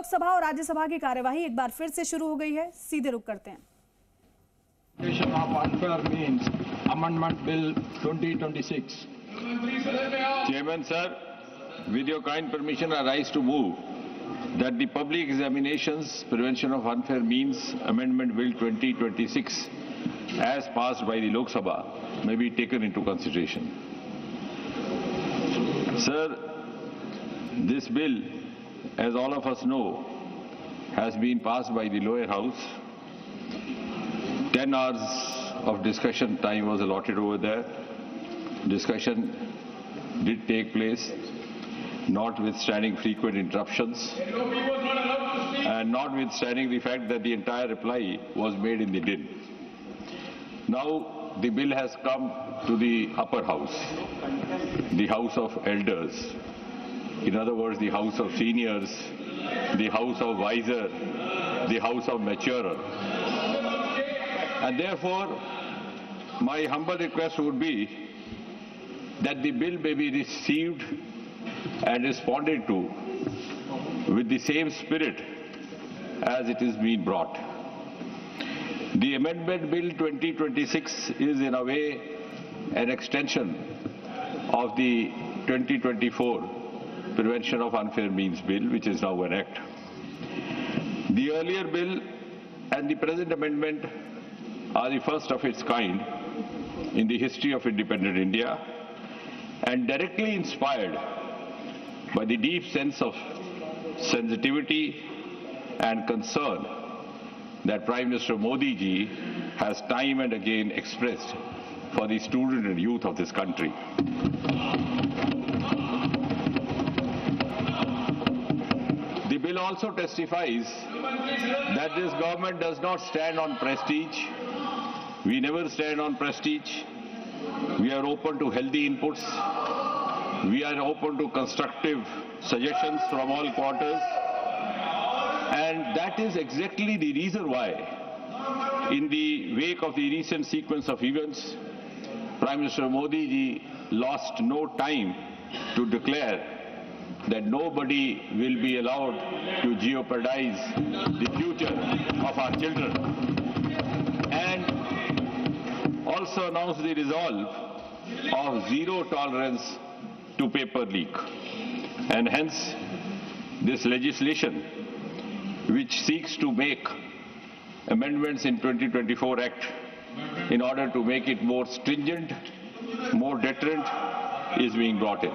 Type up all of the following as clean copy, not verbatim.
लोकसभा और राज्यसभा की कार्यवाही एक बार फिर से शुरू हो गई है। सीधे रुख करते हैं। Of unfair means Amendment Bill 2026. Chairman, sir, with your kind permission, I rise to move that the Public Examinations Prevention of Unfair Means Amendment Bill 2026, as passed by the Lok Sabha, may be taken into consideration. Sir, this bill, as all of us know, has been passed by the lower house. 10 hours of discussion time was allotted over there. Discussion did take place, notwithstanding frequent interruptions, and notwithstanding the fact that the entire reply was made in the din. Now the bill has come to the upper house, the House of Elders. In other words, the House of Seniors, the House of Wiser, the House of Maturer. And therefore, my humble request would be that the bill may be received and responded to with the same spirit as it is being brought. The Amendment Bill 2026 is in a way an extension of the 2024 Prevention of Unfair Means Bill, which is now an act. The earlier bill and the present amendment are the first of its kind in the history of independent India, and directly inspired by the deep sense of sensitivity and concern that Prime Minister Modi ji has time and again expressed for the student and youth of this country. The bill also testifies that this government does not stand on prestige. We never stand on prestige. We are open to healthy inputs. We are open to constructive suggestions from all quarters. And that is exactly the reason why, in the wake of the recent sequence of events, Prime Minister Modi ji lost no time to declare that nobody will be allowed to jeopardize the future of our children, and also announced the resolve of zero tolerance to paper leak. And hence, this legislation, which seeks to make amendments in 2024 Act in order to make it more stringent, more deterrent, is being brought in.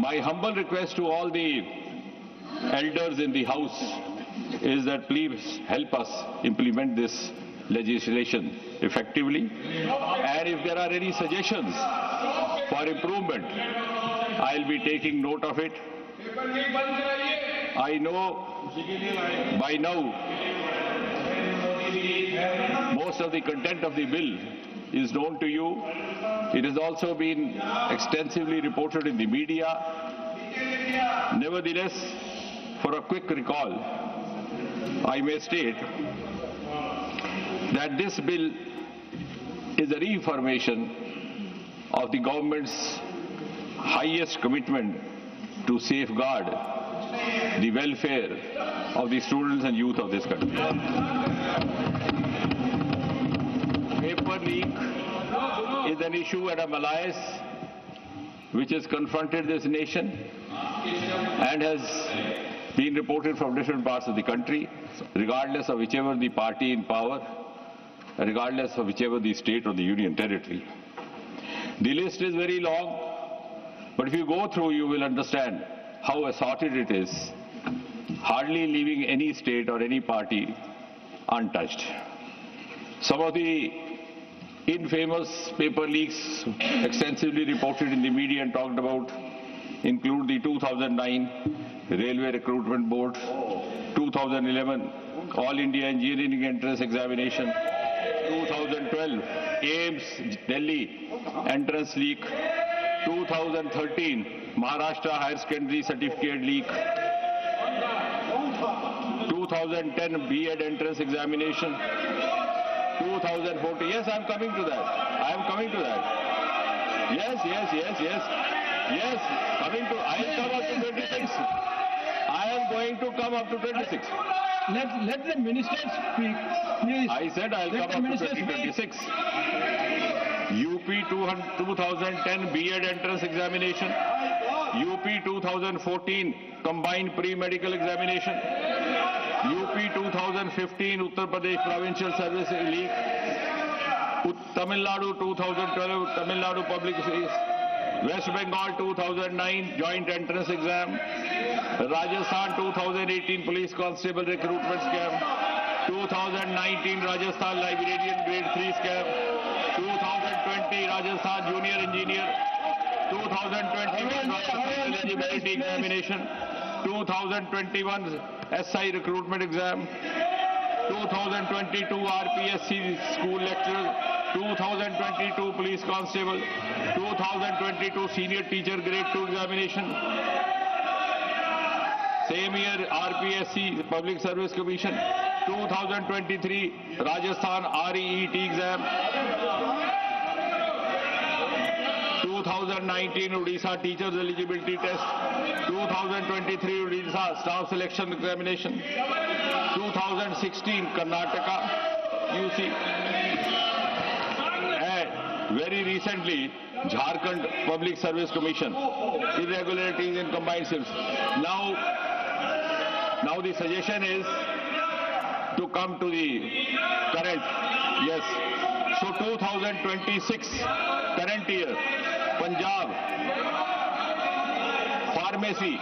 My humble request to all the elders in the House is that please help us implement this legislation effectively, and if there are any suggestions for improvement, I'll be taking note of it. I know by now most of the content of the bill is known to you. It has also been extensively reported in the media. Nevertheless, for a quick recall, I may state that this bill is a reaffirmation of the government's highest commitment to safeguard the welfare of the students and youth of this country. Paper leak is an issue and a malaise which has confronted this nation and has been reported from different parts of the country, regardless of whichever the party in power, regardless of whichever the state or the union territory. The list is very long, but if you go through, you will understand how assorted it is, hardly leaving any state or any party untouched. Some of the infamous paper leaks extensively reported in the media and talked about include the 2009 Railway Recruitment Board, 2011 All India Engineering Entrance Examination, 2012 AIIMS Delhi Entrance Leak, 2013 Maharashtra Higher Secondary Certificate Leak, 2010 B.Ed Entrance Examination, 2014. Yes, I am coming to that. I am coming to that. Yes. Yes, coming to. I will come up to 26. I am going to come up to 26. Let the minister speak, please. I said I'll Let come the up to minister speak. 2026. UP 2010 B.Ed entrance examination. UP 2014 combined pre-medical examination. UP 2015 Uttar Pradesh Provincial Service League. Tamil Nadu 2012 Tamil Nadu Public Service. West Bengal 2009 joint entrance exam. Rajasthan 2018 police constable recruitment scam. 2019 Rajasthan librarian grade 3 scam. 2020 Rajasthan junior engineer. 2021 Rajasthan eligibility examination. 2021 SI recruitment exam. 2022 RPSC school lecturer. 2022 police constable. 2022 senior teacher grade 2 examination. Same year RPSC Public Service Commission. 2023 Rajasthan REET exam. 2019 Odisha Teachers Eligibility Test. 2023 Odisha Staff Selection Examination. 2016 Karnataka UC. And very recently Jharkhand Public Service Commission. Irregularities in combined service. Now the suggestion is to come to the current, yes. So 2026, current year, Punjab Pharmacy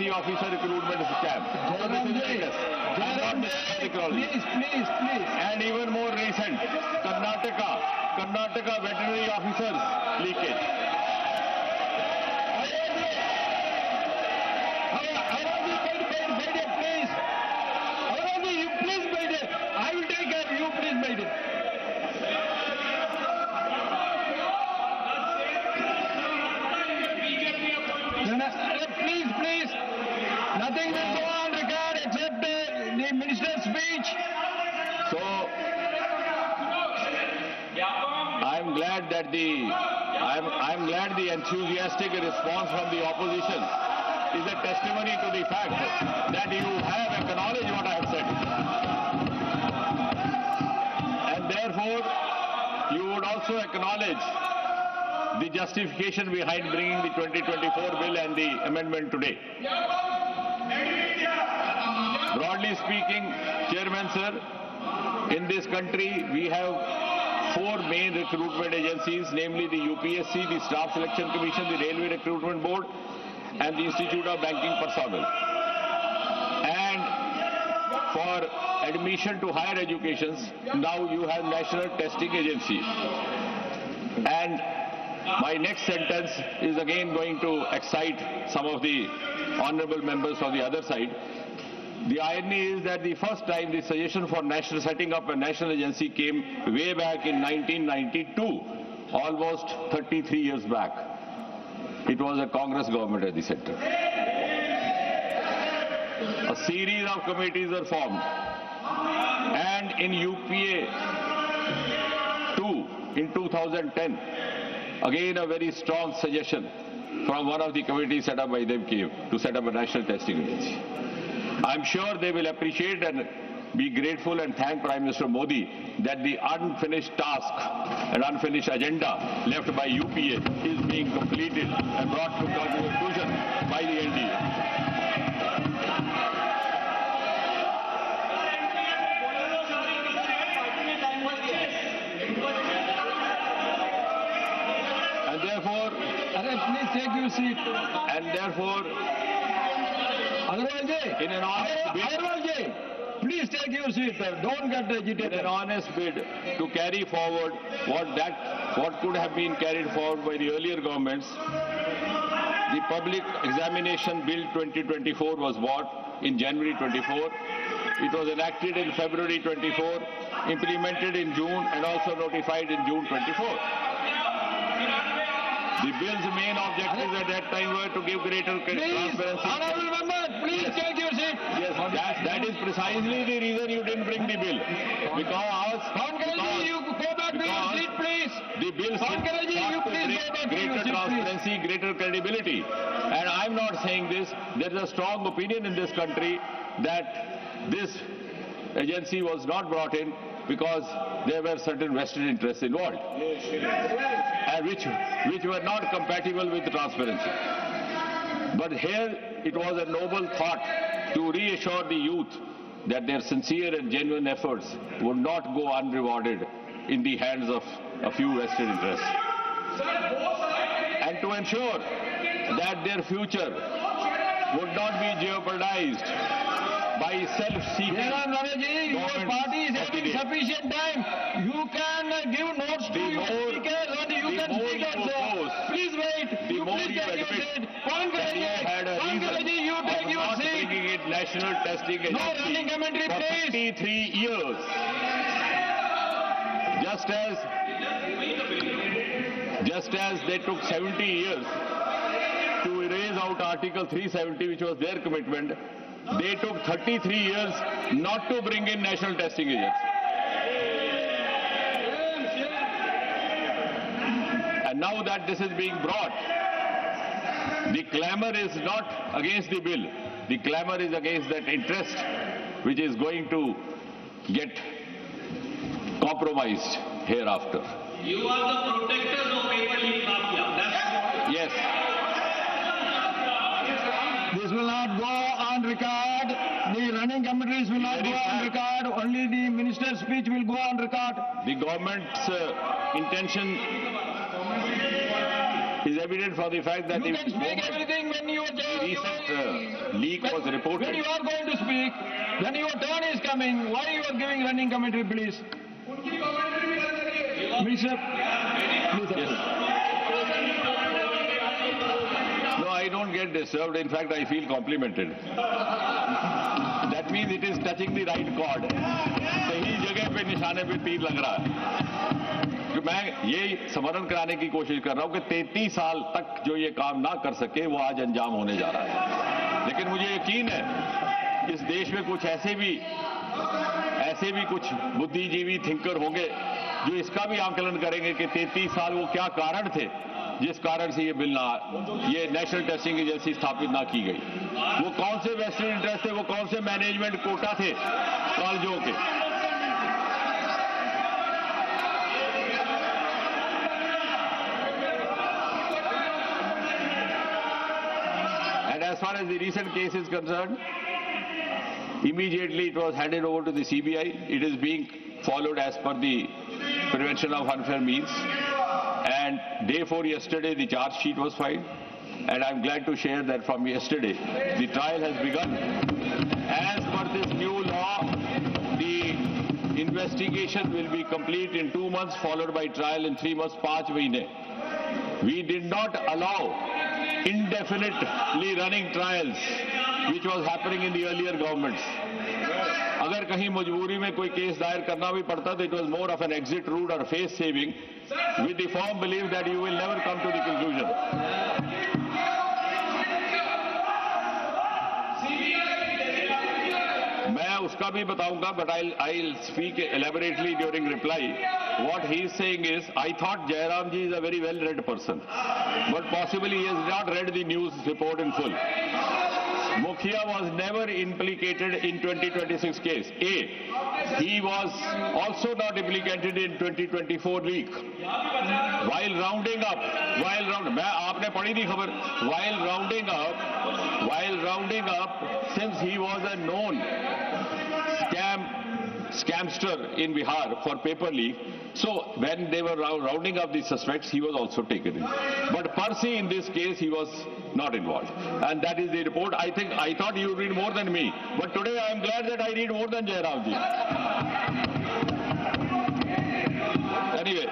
Officer Recruitment Scam. So this is latest. Please. And even more recent, Karnataka Veterinary Officers leakage. I will take care. You please wait it. Please. Nothing will go on record except the minister's speech. So I'm glad that I'm glad the enthusiastic response from the opposition is a testimony to the fact that you have acknowledged what I have said. And therefore, you would also acknowledge the justification behind bringing the 2024 bill and the amendment today. Broadly speaking, Chairman Sir, in this country we have 4 main recruitment agencies, namely the UPSC, the Staff Selection Commission, the Railway Recruitment Board, and the Institute of Banking Personnel. And for admission to higher educations, now you have National Testing Agency. And my next sentence is again going to excite some of the honorable members from the other side. The irony is that the first time the suggestion for setting up a national agency came way back in 1992, almost 33 years back. It was a Congress government at the center. A series of committees were formed, and in UPA 2 in 2010, again a very strong suggestion from one of the committees set up by them came to set up a national testing agency. I'm sure they will appreciate and be grateful and thank Prime Minister Modi that the unfinished task and unfinished agenda left by UPA is being completed and brought to conclusion by the NDA. And therefore, Please take your seat. And therefore, in an honest bid, Please take your seat, sir. Don't get agitated. in an honest bid to carry forward what could have been carried forward by the earlier governments, the Public Examination Bill 2024 was brought in January 24. It was enacted in February 24, implemented in June, and also notified in June 24. The bill's main objectives at that time were to give greater transparency. Honorable member, please take your seat. Yes, that is precisely the reason you didn't bring the bill. Because You go back back to your seat, please. The bill Pankaj-ji, you please go back to your greater seat, transparency, greater credibility. And I'm not saying this. There is a strong opinion in this country that this agency was not brought in because there were certain vested interests involved, and which were not compatible with transparency. But here it was a noble thought to reassure the youth that their sincere and genuine efforts would not go unrewarded in the hands of a few vested interests, and to ensure that their future would not be jeopardized by self-seeking. Jairam Ramesh, your party is having sufficient time. You can give notes to your speakers and you can speak also. Please wait. The more please you take your admit seat. that you had a reason you take of your not seat. bringing in national testing No running agency commentary, for please. 53 years. Just as they took 70 years to erase out Article 370, which was their commitment, they took 33 years not to bring in national testing agency. And now that this is being brought, the clamor is not against the bill. The clamor is against that interest which is going to get compromised hereafter. You are the protectors of paper leak mafia. Yes. This will not go on record. The running commentaries will not go on record. Only the minister's speech will go on record. The government's intention is evident from the fact that You the can speak moment everything when you the recent leak was when reported. you are going to speak, when your turn is coming, why you are giving running commentary, please? Minister, please. No, I don't get disturbed. In fact, I feel complimented. That means it is touching the right chord. सही जगह पे निशाने पे तीर लग रहा है. तो मैं ये स्मरण कराने की कोशिश कर रहा हूँ कि 33 साल तक जो ये काम ना कर सके वो आज अंजाम होने जा रहा है. लेकिन मुझे यकीन है इस देश में कुछ ऐसे भी कुछ बुद्धिजीवी थिंकर होंगे जो इसका भी आकलन करेंगे कि 33 साल वो क्या कारण थे जिस कारण से ये नेशनल टेस्टिंग एजेंसी स्थापित ना की गई. वो कौन से वेस्टेड इंटरेस्ट थे, वो कौन से मैनेजमेंट कोटा थे कॉलेजों के. And as far as the recent case is concerned, immediately it was handed over to the CBI. It is being followed as per the Prevention of Unfair Means. And day 4 yesterday, the charge sheet was filed. And I'm glad to share that from yesterday, the trial has begun. As per this new law, the investigation will be complete in 2 months, followed by trial in 3 months, 5 mahine. We did not allow indefinitely running trials, which was happening in the earlier governments. अगर कहीं मजबूरी में कोई case दायर करना भी पड़ता तो it was more of an exit route or face saving with the firm belief that you will never come to the conclusion. मैं उसका भी बताऊंगा, but I'll speak elaborately during reply. What he is saying is, I thought Jairam ji is a very well-read person, but possibly he has not read the news report in full. Mukhia was never implicated in 2026 case. A, he was also not implicated in 2024 leak. While rounding up, मैं आपने पढ़ी थी खबर. While rounding up, since he was a known scamster in Bihar for paper leak, so when they were rounding up the suspects, he was also taken in. But per se in this case, he was not involved. And that is the report. I thought you read more than me. But today I am glad that I read more than Jairam ji. Anyway,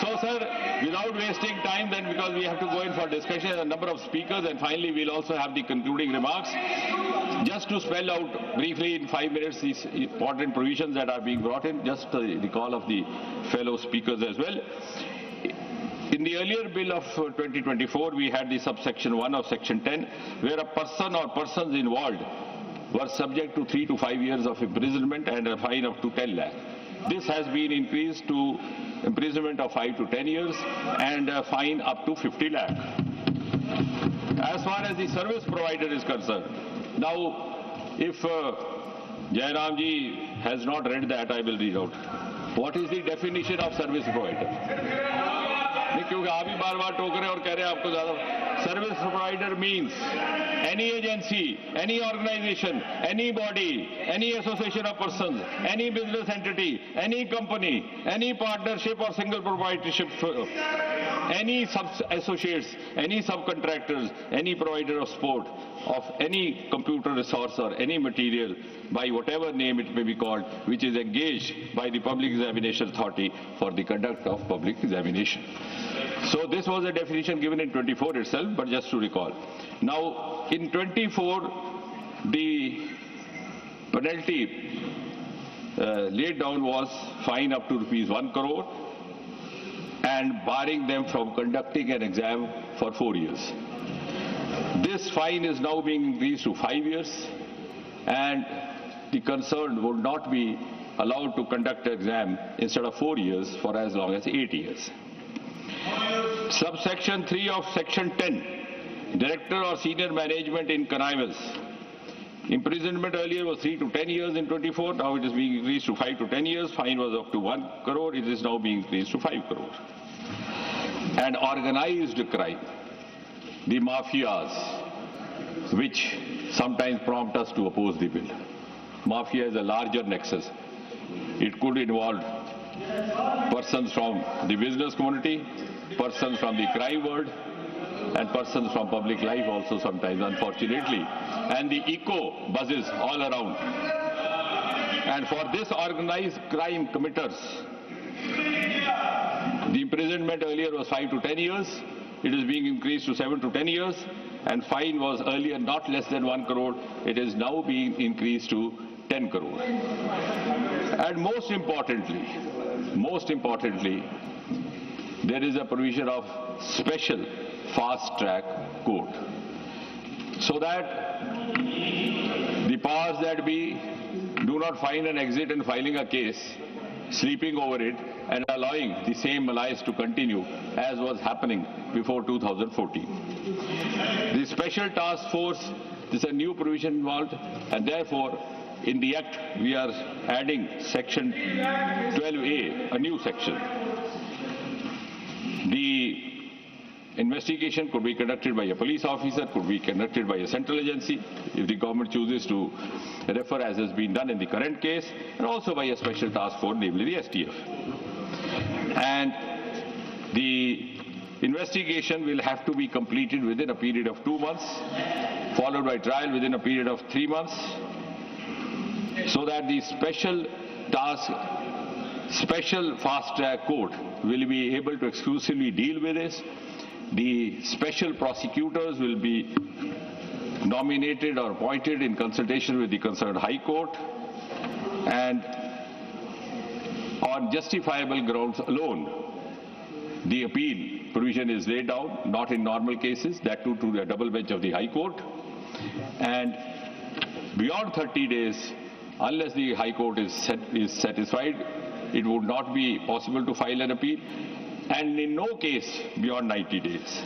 so sir, without wasting time then, because we have to go in for discussion, a number of speakers, and finally we'll also have the concluding remarks. Just to spell out briefly in 5 minutes these important provisions that are being brought in, just the call of the fellow speakers as well. In the earlier bill of 2024, we had the subsection 1 of section 10, where a person or persons involved were subject to 3 to 5 years of imprisonment and a fine up to 10 lakh. this has been increased to imprisonment of 5 to 10 years and a fine up to 50 lakh. As far as the service provider is concerned, now if Jairam ji has not read that, I will read out. What is the definition of service provider? क्योंकि आप ही बार बार टोक रहे और कह रहे हैं आपको ज्यादा. Service provider means any agency, any organization, any body, any association of persons, any business entity, any company, any partnership or single proprietorship, any sub-associates, any subcontractors, any provider of sport, of any computer resource or any material, by whatever name it may be called, which is engaged by the Public Examination Authority for the conduct of public examination. So this was a definition given in 24 itself, but just to recall. Now, in 24, the penalty laid down was fine up to ₹1 crore and barring them from conducting an exam for 4 years. This fine is now being increased to 5 years, and the concerned would not be allowed to conduct an exam instead of 4 years for as long as 8 years. Subsection 3 of Section 10, Director or Senior Management in connivance. Imprisonment earlier was 3 to 10 years in 24, now it is being increased to 5 to 10 years. Fine was up to 1 crore, it is now being increased to 5 crore. And organized crime, the mafias, which sometimes prompt us to oppose the bill. Mafia is a larger nexus. It could involve persons from the business community, persons from the crime world, and persons from public life also sometimes, unfortunately. And the echo buzzes all around. And for this organized crime committers, the imprisonment earlier was 5 to 10 years. It is being increased to 7 to 10 years. And fine was earlier not less than 1 crore. It is now being increased to 10 crore. And most importantly, there is a provision of special fast-track court, so that the powers that be do not find an exit in filing a case, sleeping over it, and allowing the same malice to continue as was happening before 2014. The Special Task Force, this is a new provision involved, and therefore in the Act we are adding Section 12A, a new section. The investigation could be conducted by a police officer, could be conducted by a central agency, if the government chooses to refer, as has been done in the current case, and also by a special task force, namely the STF. And the investigation will have to be completed within a period of 2 months, followed by trial within a period of 3 months, so that the special fast-track court will be able to exclusively deal with this. The special prosecutors will be nominated or appointed in consultation with the concerned High Court, and on justifiable grounds alone, the appeal provision is laid down, not in normal cases, that too to the double bench of the High Court. And beyond 30 days, unless the High Court is satisfied, it would not be possible to file an appeal, and in no case beyond 90 days.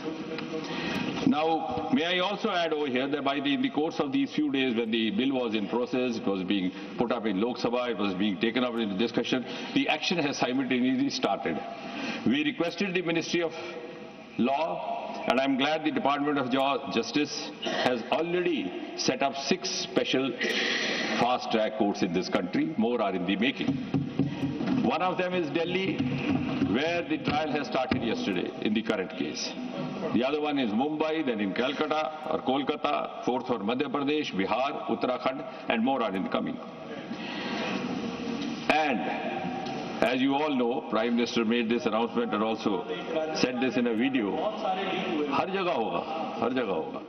Now, may I also add over here that in the course of these few days when the bill was in process, it was being put up in Lok Sabha, it was being taken up in the discussion, the action has simultaneously started. We requested the Ministry of Law, and I'm glad the Department of Justice has already set up 6 special fast-track courts in this country. More are in the making. One of them is Delhi, where the trial has started yesterday in the current case. The other one is Mumbai, then in Calcutta or Kolkata, 4th for Madhya Pradesh, Bihar, Uttarakhand, and more are incoming. And as you all know, Prime Minister made this announcement and also said this in a video. Har jagah hoga, har jagah hoga.